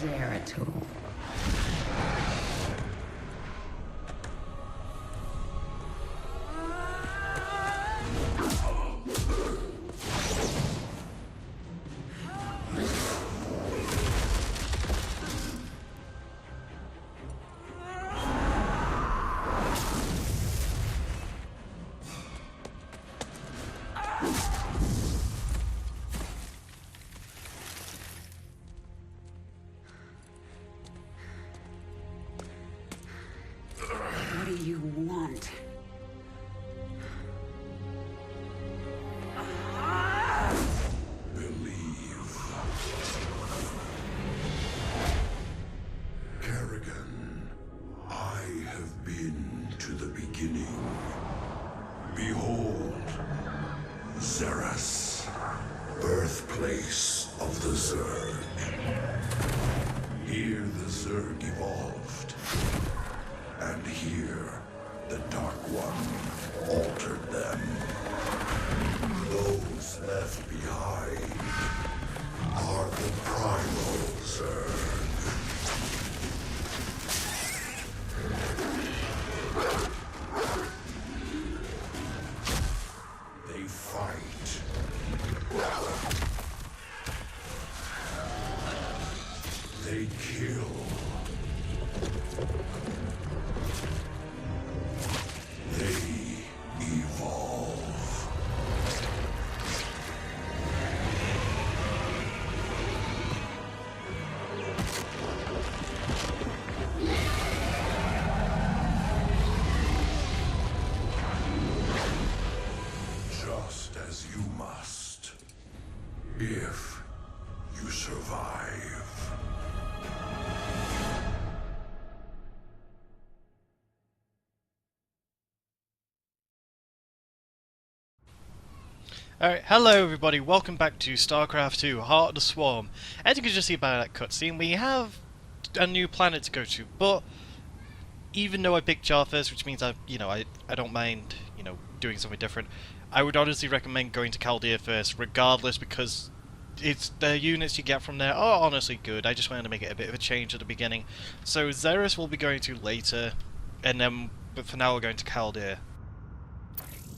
Zeratul. What do you want? Believe. Kerrigan, I have been to the beginning. Behold, Xeras, birthplace of the Zerg. Here the Zerg evolved. And here, the Dark One altered them. Those left behind are the Primal Zerg. They fight. They kill. They evolve. Just as you must, if you survive. Alright, hello everybody, welcome back to Starcraft 2, Heart of the Swarm. As you can just see by that cutscene, we have a new planet to go to, but even though I picked Jar first, which means I don't mind, doing something different, I would honestly recommend going to Chaldea first, regardless, because the units you get from there are honestly good. I just wanted to make it a bit of a change at the beginning. So Xeras we'll be going to later, but for now we're going to Chaldea.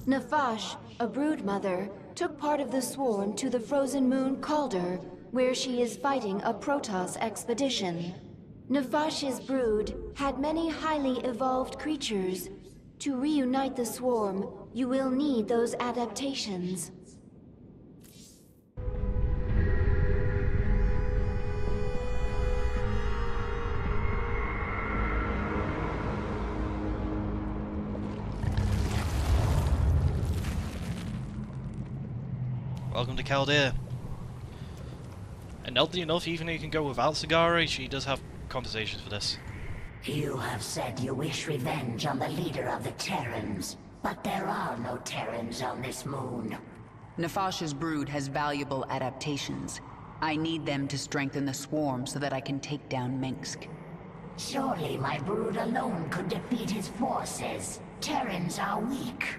Nafash, a brood mother, took part of the swarm to the frozen moon Calder, where she is fighting a Protoss expedition. Nafash's brood had many highly evolved creatures. To reunite the swarm, you will need those adaptations. Welcome to Chaldea. And oddly enough, even though you can go without Sagari, she does have conversations for this. You have said you wish revenge on the leader of the Terrans, but there are no Terrans on this moon. Nafash's brood has valuable adaptations. I need them to strengthen the swarm so that I can take down Minsk. Surely my brood alone could defeat his forces. Terrans are weak.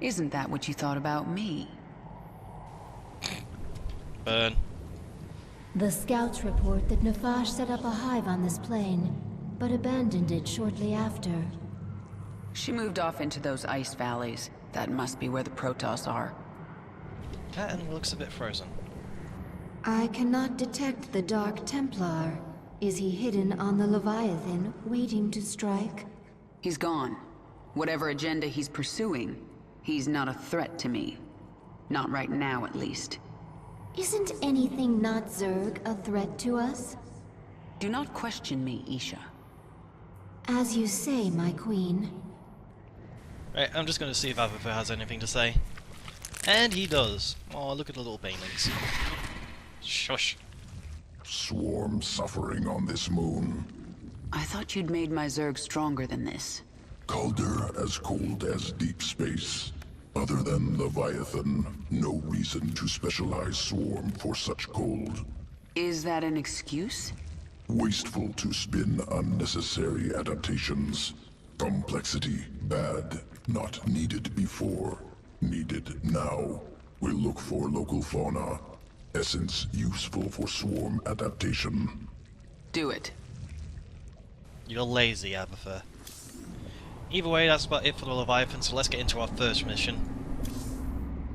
Isn't that what you thought about me? Burn. The scouts report that Nafash set up a hive on this plane, but abandoned it shortly after. She moved off into those ice valleys. That must be where the Protoss are. That enemy looks a bit frozen. I cannot detect the Dark Templar. Is he hidden on the Leviathan, waiting to strike? He's gone. Whatever agenda he's pursuing, he's not a threat to me. Not right now, at least. Isn't anything not Zerg a threat to us? Do not question me, Isha. As you say, my queen. Right, I'm just going to see if Aviva has anything to say. And he does. Oh, look at the little banelings. Shush. Swarm suffering on this moon. I thought you'd made my Zerg stronger than this. Calder as cold as deep space. Other than Leviathan, no reason to specialize Swarm for such cold. Is that an excuse? Wasteful to spin unnecessary adaptations. Complexity, bad. Not needed before. Needed now. We'll look for local fauna. Essence useful for Swarm adaptation. do it. You're lazy, Abatha. Either way, that's about it for the Leviathan, so let's get into our first mission.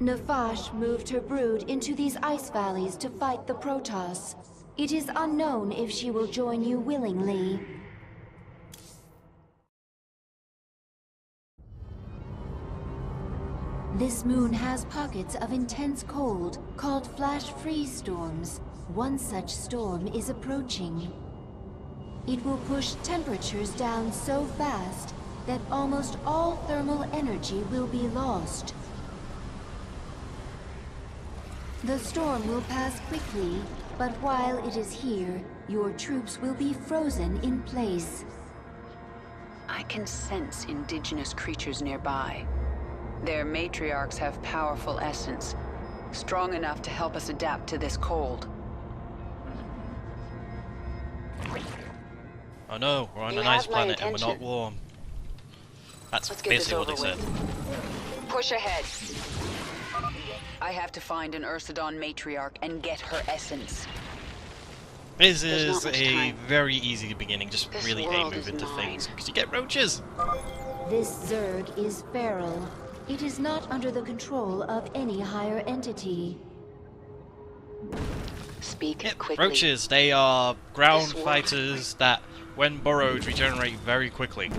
Nefash moved her brood into these ice valleys to fight the Protoss. It is unknown if she will join you willingly. This moon has pockets of intense cold, called flash freeze storms. One such storm is approaching. It will push temperatures down so fast that almost all thermal energy will be lost. The storm will pass quickly, but while it is here, your troops will be frozen in place. I can sense indigenous creatures nearby. Their matriarchs have powerful essence, strong enough to help us adapt to this cold. Oh no, we're on an ice planet and we're not warm. That's basically what they said. Push ahead. I have to find an Ursidon matriarch and get her essence. This is a very easy beginning, just really aim move into things, because you get roaches! This Zerg is feral. It is not under the control of any higher entity. Speak quickly. Roaches, they are ground fighters that, when burrowed, regenerate very quickly.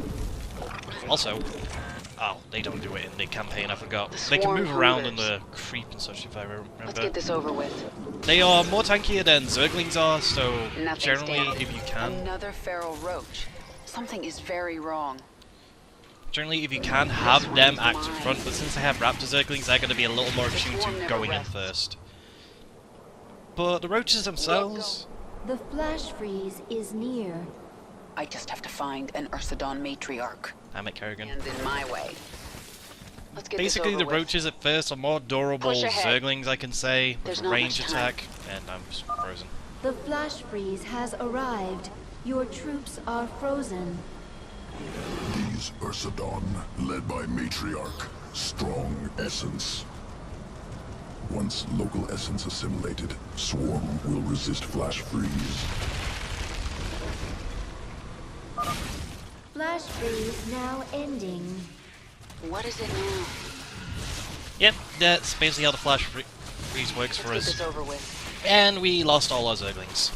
Also, oh, they don't do it in the campaign, I forgot. They can move around in the creep and such, if I remember. Let's get this over with. They are more tankier than Zerglings are, so Nothing generally, stands. if you can... Another feral roach. Something is very wrong. Generally, if you can, have them act in front, but since they have Raptor Zerglings, they're going to be a little more attuned to going in first. But the roaches themselves... The flash freeze is near. I just have to find an Ursidon matriarch. Damn it, Kerrigan. Hands in my way. Let's get Basically, this the over with. roaches at first are more durable Push ahead. Zerglings, I can say, with There's not range much time. attack, and I'm just frozen. The flash freeze has arrived. Your troops are frozen. These Ursidon, led by Matriarch, strong essence. Once local essence assimilated, Swarm will resist flash freeze. Flash freeze now ending. What is it now? Yep, that's basically how the flash freeze works for Let's get us. this over with. And we lost all our Zerglings.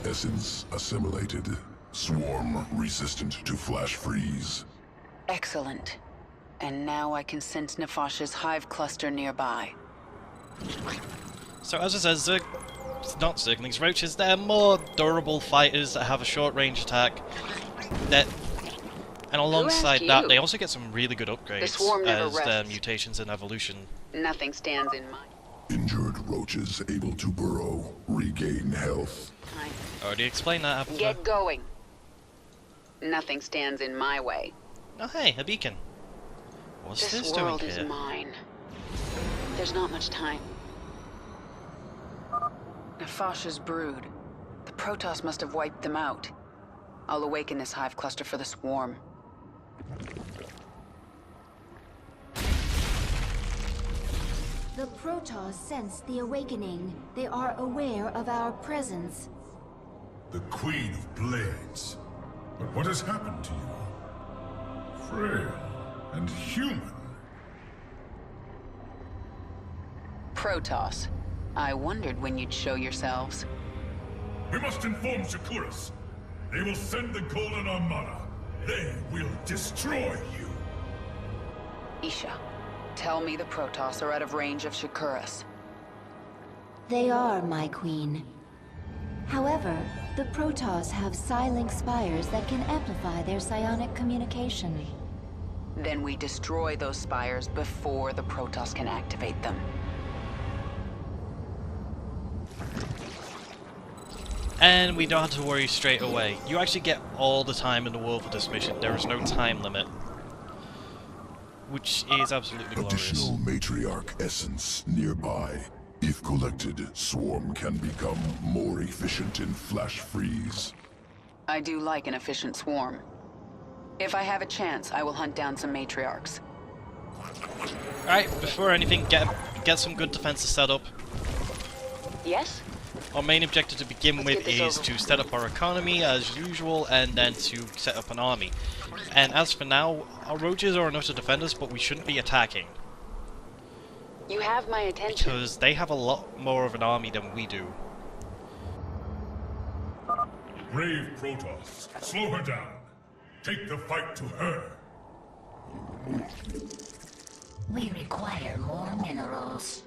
Essence assimilated. Swarm resistant to flash freeze. Excellent. And now I can sense Nefash's hive cluster nearby. So as I said, not Zerglings, roaches, they're more durable fighters that have a short range attack. And alongside that, they also get some really good upgrades as their mutations and evolution. Nothing stands in my... Injured roaches able to burrow, regain health. Already explained that after. Get going. Nothing stands in my way. Oh hey, a beacon. What's this This doing world is here? mine. There's not much time. Nefash's brood. The Protoss must have wiped them out. I'll awaken this hive cluster for the swarm. The Protoss sense the awakening. They are aware of our presence. The Queen of Blades. But what has happened to you? Frail and human. Protoss. I wondered when you'd show yourselves. We must inform Shakuras. They will send the Golden Armada. They will destroy you. Isha, tell me the Protoss are out of range of Shakuras. They are, my queen. However, the Protoss have psi-link spires that can amplify their psionic communication. Then we destroy those spires before the Protoss can activate them. And we don't have to worry straight away. You actually get all the time in the world for this mission. There is no time limit. Which is absolutely glorious. Additional matriarch essence nearby. If collected, Swarm can become more efficient in flash freeze. I do like an efficient swarm. If I have a chance, I will hunt down some matriarchs. Alright, before anything, get some good defenses set up. Yes? Our main objective to begin with is to set up our economy as usual, and then to set up an army. And as for now, our roaches are enough to defend us, but we shouldn't be attacking. You have my attention. Because they have a lot more of an army than we do. Brave Protoss, slow her down. Take the fight to her. We require more minerals.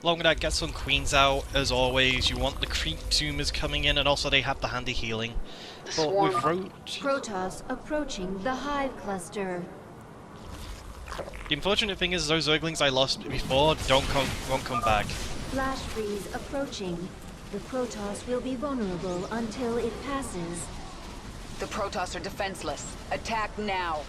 Along with that, get some queens out, as always. You want the creep tumors coming in, and also they have the handy healing. But with Protoss approaching the hive cluster. The unfortunate thing is those Zerglings I lost before won't come back. Flash freeze approaching. The Protoss will be vulnerable until it passes. The Protoss are defenseless. Attack now.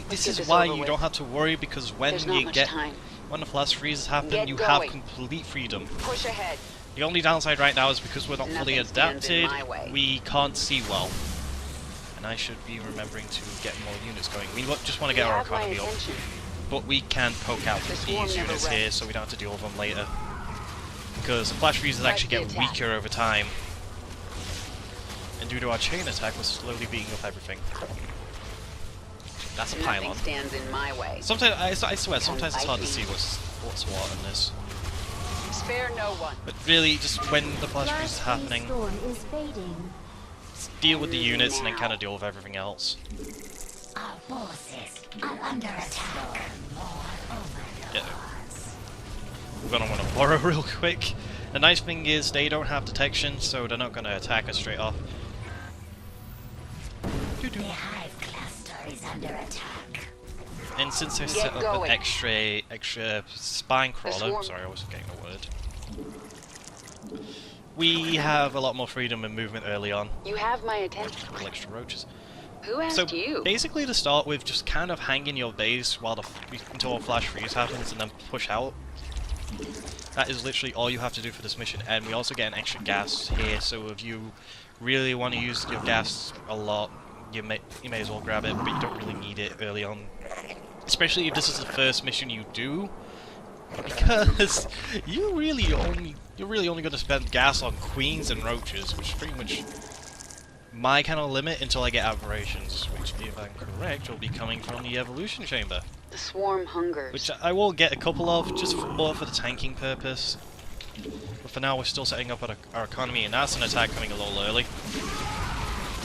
This is why you don't have to worry, because when the flash freezes happen, you have complete freedom. Push ahead. The only downside right now is because we're not fully adapted, we can't see well. And I should be remembering to get more units going. We just want to get our economy up. But we can poke out with these units here, so we don't have to deal with them later. Because the flash freezes actually get weaker over time. And due to our chain attack, we're slowly beating up everything. That's a pylon. Stands in my way. Sometimes, I swear, sometimes it's hard to see what's what in this. Spare no one. But really, just when the flash freeze is happening, deal with the units and then kind of deal with everything else. Our forces are under attack. Yeah. We're gonna want to borrow real quick. The nice thing is they don't have detection, so they're not gonna attack us straight off. The hive cluster is under attack. And since I set up an extra spine crawler, sorry, I wasn't getting the word. We have a lot more freedom and movement early on. You have my attention. A couple extra roaches. Who asked you? Basically, to start with, just kind of hang in your base while until a flash freeze happens, and then push out. That is literally all you have to do for this mission. And we also get an extra gas here, so if you really want to use your gas a lot, you may as well grab it, but you don't really need it early on. Especially if this is the first mission you do, because you're really only going to spend gas on queens and roaches, which is pretty much my kind of limit until I get aberrations, which, if I'm correct, will be coming from the evolution chamber. The swarm hungers. Which I will get a couple of, just more for the tanking purpose. But for now, we're still setting up our economy, and that's an attack coming a little early.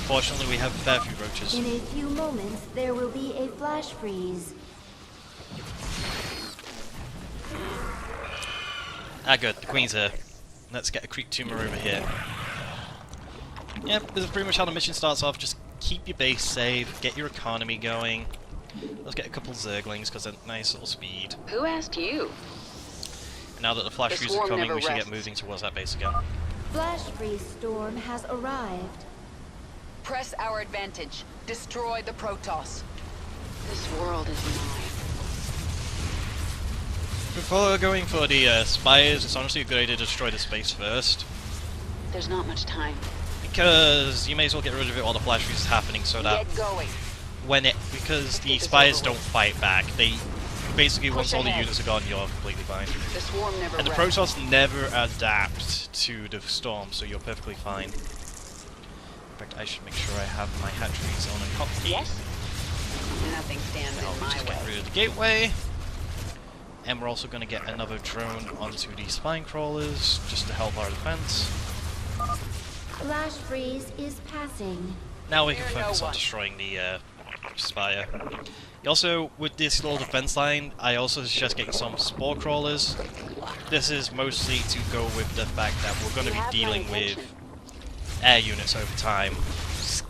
Fortunately, we have a fair few roaches. In a few moments, there will be a flash freeze. Ah, good. The queen's here. Let's get a creep tumor over here. Yep, this is pretty much how the mission starts off. Just keep your base safe, get your economy going. Let's get a couple of Zerglings, because they're nice little speed. Who asked you? And now that the flash freeze is coming, we should get moving towards that base again. Flash freeze storm has arrived. Press our advantage. Destroy the Protoss. This world is mine. Before going for the spires, it's honestly a good idea to destroy the space first. There's not much time. Because you may as well get rid of it while the flash freeze is happening, so that Get going. because the spires don't fight back, they basically once all the units are gone, you're completely fine. The swarm never And the Protoss never adapt to the storm, so you're perfectly fine. In fact, I should make sure I have my hatcheries on a copy. Yes. Nothing stands Now in we my just get way. rid of the gateway. And we're also going to get another drone onto the spine crawlers, just to help our defense. Flash freeze is passing. Now we can focus on destroying the spire. Also, with this little defense line, I also suggest getting some spore crawlers. This is mostly to go with the fact that we're going to be dealing with air units over time.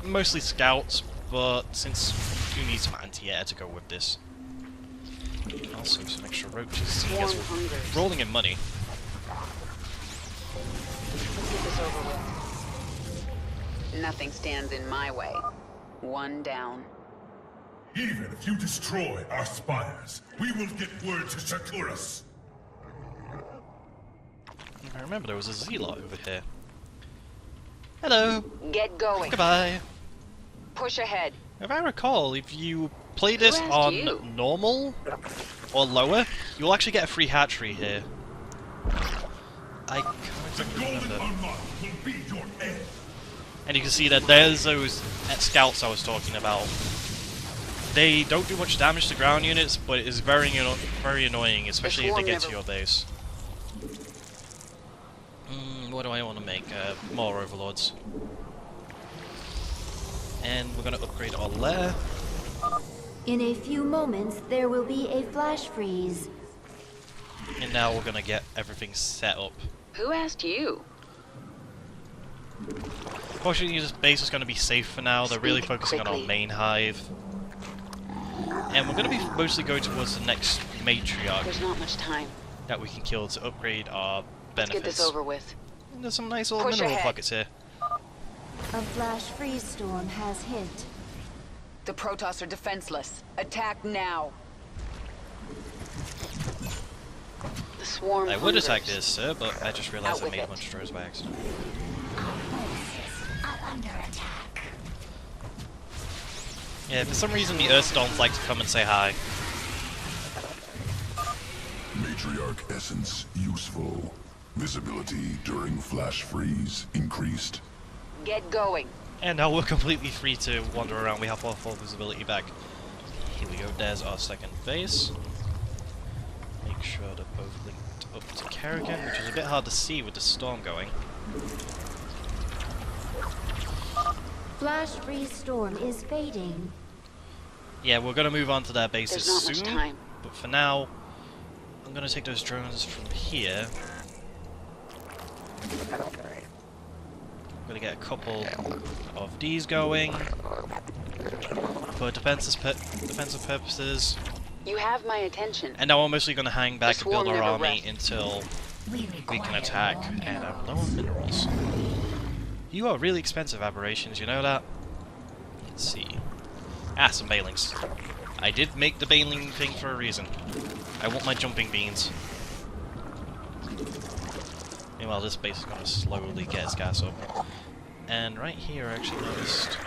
Mostly scouts, but since you need some anti-air to go with this. Also some extra roaches, seeing as we're rolling in money. Let's get this over with. Nothing stands in my way. One down. Even if you destroy our spires, we will get word to Shakuras. If I remember, there was a Zealot over here. Hello. Get going. Goodbye. Push ahead. If I recall, if you play this on normal or lower, you'll actually get a free hatchery here. I can't The golden unlock will be your end. And you can see that there's those scouts I was talking about. They don't do much damage to ground units, but it is very annoying, especially if they get to your base. What do I want to make? More overlords. And we're going to upgrade our lair. In a few moments, there will be a flash freeze. And now we're going to get everything set up. Who asked you? Fortunately, this base is going to be safe for now. They're really focusing on our main hive. And we're going to be mostly going towards the next matriarch There's not much time. that we can kill to upgrade our Let's benefits. get this over with. And there's some nice little Push mineral ahead. pockets here. A flash freeze storm has hit. The Protoss are defenseless. Attack now. The swarm I would attack hungers. this, sir, but I just realized Out I with made a it. bunch of throws by accident. Our forces are under attack. Yeah, for some reason the Earthstorms like to come and say hi. Matriarch essence useful. Visibility during flash freeze increased. Get going. And now we're completely free to wander around. We have our full visibility back. Here we go, there's our second base. Make sure they're both linked up to Kerrigan, which is a bit hard to see with the storm going. Flash freeze storm is fading. Yeah, we're going to move on to their bases There's not soon. much time. But for now, I'm going to take those drones from here. I'm going to get a couple of these going for defensive purposes. You have my attention. And now we're mostly going to hang back The and build swarm our never army rests. until We we can attack and have no minerals. minerals. You are really expensive, aberrations, you know that? Let's see. Ah, some banelings. I did make the baneling thing for a reason. I want my jumping beans. Meanwhile, this base is going to slowly get its gas up. And right here, I actually noticed...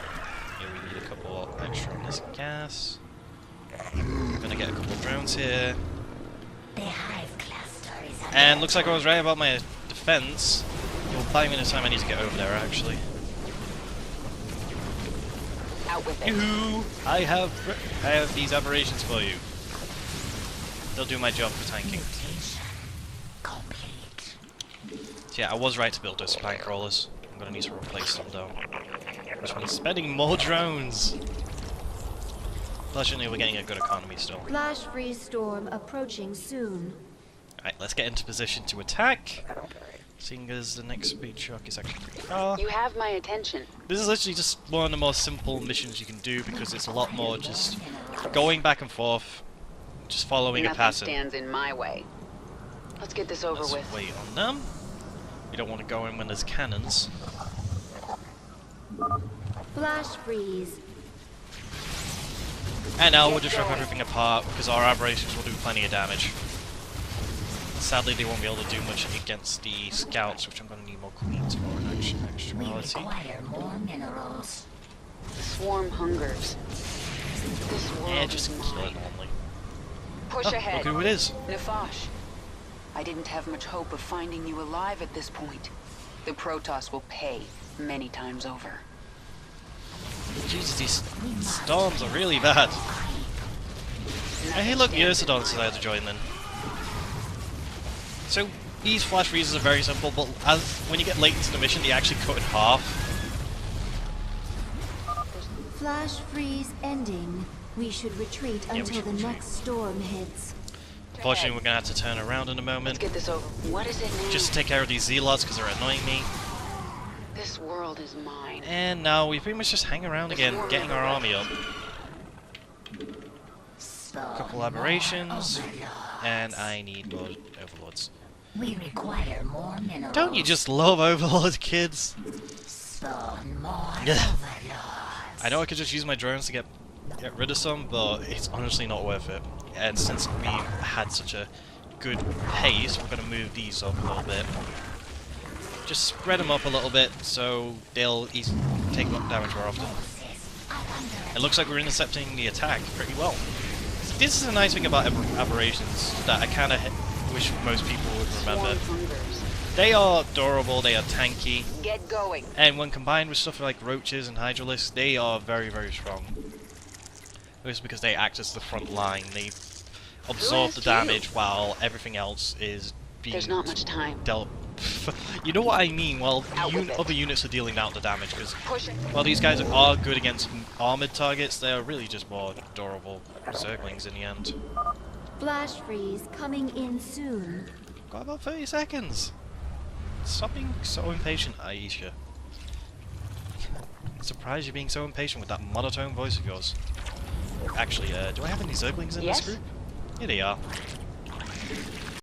Yeah, we need a couple extra on this gas. I'm going to get a couple of drones here. The hive cluster is under And looks like I was right about my defense. Well, 5 minutes time I need to get over there, actually. Out with it. Yoo-hoo! I have these aberrations for you. They'll do my job for tanking. mutation complete. So yeah, I was right to build those spine crawlers. I'm gonna need to replace them though. Which means spending more drones! Fortunately, we're getting a good economy still. Flash freeze storm approaching soon. Alright, let's get into position to attack. Seeing as the next speed truck is actually pretty far. You have my attention. This is literally just one of the most simple missions you can do because it's a lot more just going back and forth, just following a Nothing pattern. stands in my way. Let's get this over Let's with. wait on them. We don't want to go in when there's cannons. Flash freeze. And now we'll just rip everything apart because our aberrations will do plenty of damage. Sadly, they won't be able to do much against the scouts, which I'm going to need more queens for in We actuality. require more minerals. The swarm hungers. This world Yeah, is just kill it mine. normally. Push Oh, ahead. look who it is. Nafash, I didn't have much hope of finding you alive at this point. The Protoss will pay many times over. Jesus, these storms are really bad. Hey, look, the Ursidon decided to join then. So, these flash freezes are very simple, but when you get late into the mission, they actually cut in half. Flash freeze ending. We should retreat we until should the retreat. next storm hits. Unfortunately, we're going to have to turn around in a Let's moment. get this over. What is it now? Just to take care of these zealots because they're annoying me. This world is mine. And now we pretty much just hang around again, getting our army up. Couple aberrations, and I need more overlords. We require more minerals. Don't you just love overlord, kids? Spawn more Yeah. overlords. I know I could just use my drones to get rid of some, but it's honestly not worth it. And since we had such a good pace, we're going to move these up a little bit. Just spread them up a little bit so they'll take damage more often. It looks like we're intercepting the attack pretty well. This is a nice thing about aberrations that I kind of wish most people would remember. Swarm hungers. They are durable, they are tanky, Get going. and when combined with stuff like roaches and hydralisks, they are very, very strong. This is because they act as the front line. They absorb the damage while everything else is being There's not much time. dealt. You know what I mean? Well, Out with it. other units are dealing out the damage because Push it. while these guys are good against armored targets, they are really just more durable zerglings in the end. Flash freeze coming in soon. Got about 30 seconds. Stop being so impatient, Aisha. I'm surprised you're being so impatient with that monotone voice of yours. Actually, do I have any zerglings in Yes? this group? Here they are.